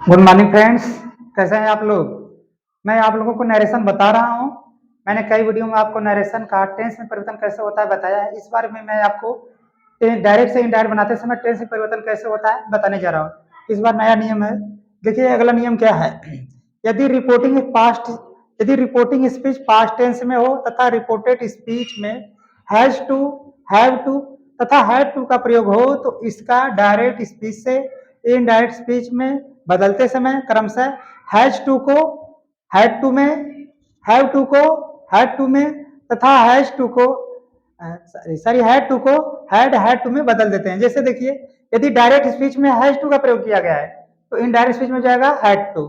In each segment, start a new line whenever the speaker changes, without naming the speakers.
Good morning friends, कैसे हैं आप लोग। मैं आप लोगों को नरेशन बता रहा हूं। मैंने कई वीडियो में आपको नरेशन का टेंस में परिवर्तन कैसे होता है बताया है। इस बार में मैं आपको डायरेक्ट से इनडायरेक्ट बनाते समय टेंस में परिवर्तन कैसे होता है बताने जा रहा हूं। इस बार नया नियम है। देखिए अगला नियम क्या है। यदि रिपोर्टिंग स्पीच पास्ट टेंस में हो तथा रिपोर्टेड स्पीच में हैज टू, हैव टू तथा हैड टू का प्रयोग हो तो इसका डायरेक्ट स्पीच से इनडायरेक्ट स्पीच में बदलते समय क्रमशः हैज टू को हैड टू में, हैव टू को हैड टू में तथा हैज टू को सॉरी हैड टू को हैड टू में बदल देते हैं। जैसे देखिए यदि डायरेक्ट स्पीच में हैज टू का प्रयोग किया गया है तो इनडायरेक्ट स्पीच में जाएगा हैड टू,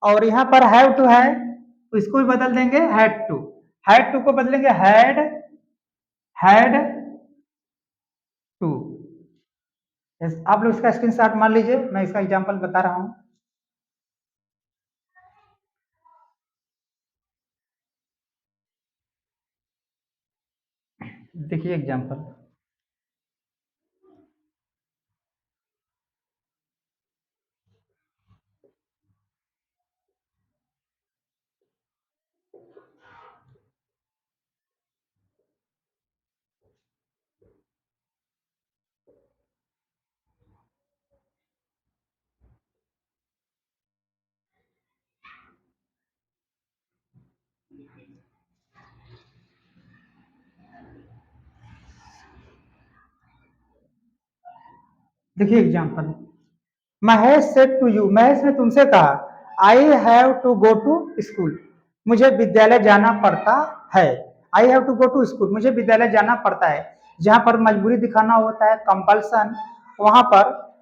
और यहाँ पर हैव टू है तो इसको भी बदल देंगे हैड टू को बदलेंगे हैड टू। आप लोग इसका स्क्रीनशॉट मान लीजिए, मैं इसका एग्जांपल बता रहा हूं। देखिए एग्जांपल, देखिए example, Mahesh said to you, Mahesh ने तुमसे कहा I have to go to school, मुझे विद्यालय जाना पड़ता है। I have to go to school, मुझे विद्यालय जाना पड़ता है। जहां पर मजबूरी दिखाना होता है कंपल्सन, वहां पर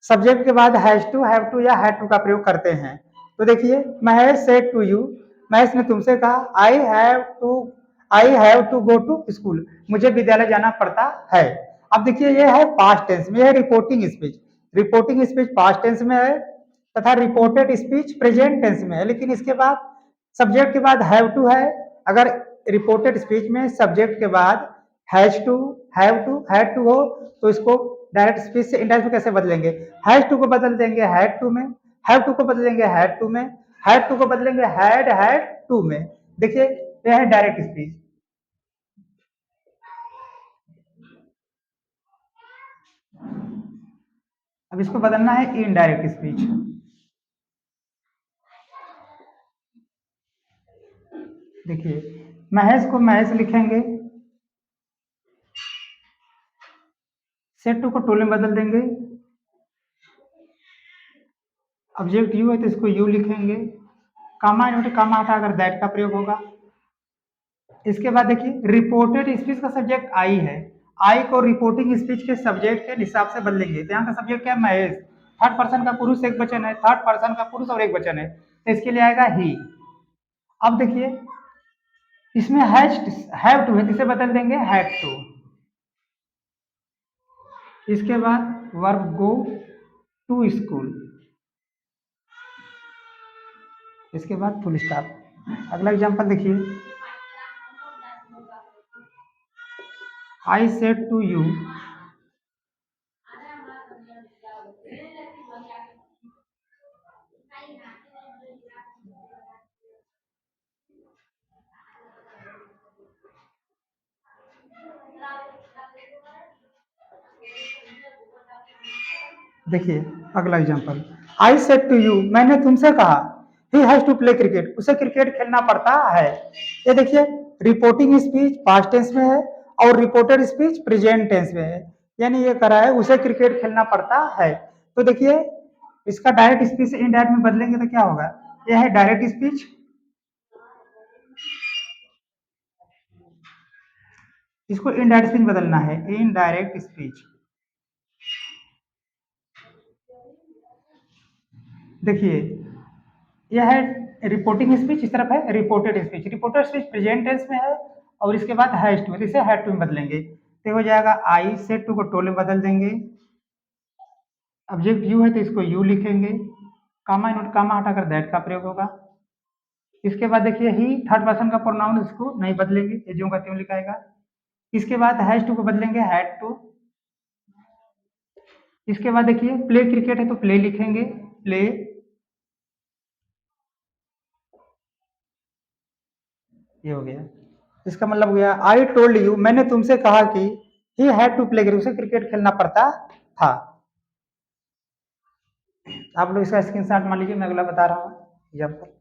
सब्जेक्ट के बाद हैज टू, हैव टू या हैड टू का प्रयोग करते हैं। तो देखिए Mahesh said to you, Mahesh ने तुमसे कहा I have to go to school, मुझे विद्यालय जाना पड़ता है। अब देखिए ये है पास्ट टेंस में, है रिपोर्टिंग स्पीच पास्ट टेंस में है तथा रिपोर्टेड स्पीच प्रेजेंट टेंस में है। लेकिन इसके बाद सब्जेक्ट के बाद हैव टू है। अगर रिपोर्टेड स्पीच में सब्जेक्ट के बाद has to, have to, had to हो तो इसको डायरेक्ट स्पीच से इनडायरेक्ट में कैसे बदलेंगे। हैज टू को बदल देंगे हैड टू में, हैव टू को बदलेंगे हैड टू में, हैड टू को बदलेंगे हैड टू में। देखिए यह है डायरेक्ट स्पीच। अब इसको बदलना है इनडायरेक्ट स्पीच। देखिए महेश को महेश लिखेंगे, सेट टू को टू में बदल देंगे, ऑब्जेक्ट यू है तो इसको यू लिखेंगे, कामा इनवर्टेड कामा हटा अगर दैट का प्रयोग होगा। इसके बाद देखिए रिपोर्टेड स्पीच का सब्जेक्ट आई है, आई को रिपोर्टिंग स्पीच के सब्जेक्ट के हिसाब से बदलेंगे। तो यहाँ का सब्जेक्ट क्या है, महेश। थर्ड पर्सन का पुरुष एक वचन है, थर्ड पर्सन का पुरुष और एक वचन है तो इसके लिए आएगा ही। अब देखिए इसमें हैव टू है, इसे बदल देंगे हैड टू। इसके बाद वर्ब गो टू स्कूल, इसके बाद फुल स्टॉप। अगला एग्जांपल देखिए, आई सेड टू यू, देखिए अगला example, I said to you, मैंने तुमसे कहा he has to play cricket, उसे क्रिकेट खेलना पड़ता है। ये देखिए रिपोर्टिंग स्पीच पास्ट टेंस में है और रिपोर्टेड स्पीच प्रेजेंट टेंस में है, यानी ये करा है उसे क्रिकेट खेलना पड़ता है। तो देखिए इसका डायरेक्ट स्पीच से इनडायरेक्ट में बदलेंगे तो क्या होगा, यह है डायरेक्ट स्पीच। इसको इनडायरेक्ट स्पीच बदलना है, इनडायरेक्ट स्पीच। देखिए यह है रिपोर्टिंग स्पीच, इस तरफ है reported speech. Reported speech present tense में है और इसके बाद हैज टू, इसे हैड टू में बदलेंगे तो हो जाएगा आई सेड टू को टू में बदल देंगे, ऑब्जेक्ट यू है तो इसको यू लिखेंगे, कामा नोट कामा हटाकर दैट का प्रयोग होगा। इसके बाद देखिए ही थर्ड पर्सन का प्रोनाउन, इसको नहीं बदलेंगे, ये ज्यों का त्यों लिखाएगा। इसके बाद हैज टू को बदलेंगे हैड टू। इसके बाद देखिए प्ले क्रिकेट है तो प्ले लिखेंगे प्ले, ये हो गया। इसका मतलब हो गया आई टोल्ड यू, मैंने तुमसे कहा कि he had to play cricket, उसे क्रिकेट खेलना पड़ता था। आप लोग इसका स्क्रीनशॉट मान लीजिए, मैं अगला बता रहा हूँ एग्जाम्पल।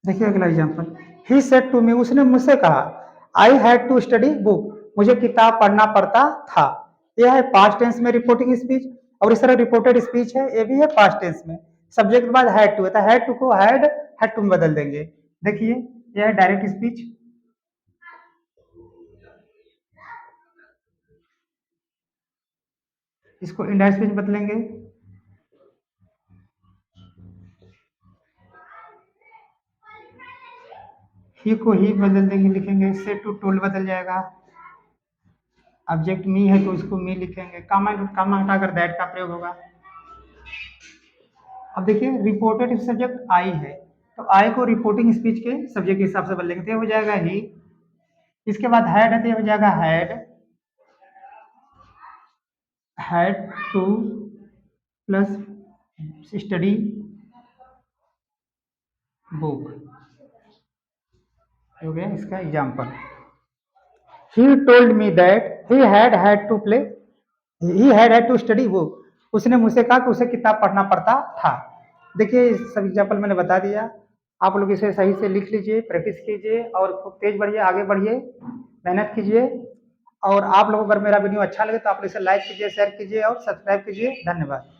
देखिए अगला example, he said to me, उसने मुझसे कहा, I had to study book, मुझे किताब पढ़ना पड़ता था। यह है पास्ट टेंस में रिपोर्टिंग स्पीच, और इस तरह रिपोर्टेड स्पीच है, ये भी है पास्ट टेंस में। सब्जेक्ट के बाद हैड टू है, तो हैड टू को हैड टू में बदल देंगे। देखिए यह है डायरेक्ट स्पीच, इसको इनडायरेक्ट स्पीच बदलेंगे। ही को ही बदल देंगे, लिखेंगे से टू टोल्ड बदल जाएगा। ऑब्जेक्ट मी है तो उसको मी लिखेंगे, कामा हटाकर दैट का प्रयोग होगा। अब देखिए रिपोर्टेड सब्जेक्ट आई है, तो आई को रिपोर्टिंग स्पीच के सब्जेक्ट के हिसाब से बदलेंगे, तो ये हो जाएगा ही। इसके बाद हैड है तो ये हो जाएगा had to plus study book, हो गया इसका example. He told me that he had to play, he had to study book, उसने मुझसे कहा कि उसे किताब पढ़ना पड़ता था। देखिए सब एग्जाम्पल मैंने बता दिया, आप लोग इसे सही से लिख लीजिए, प्रैक्टिस कीजिए और खूब तेज बढ़िए, आगे बढ़िए, मेहनत कीजिए। और आप लोगों को अगर मेरा वीडियो अच्छा लगे तो आप इसे लाइक कीजिए, शेयर कीजिए और सब्सक्राइब कीजिए। धन्यवाद।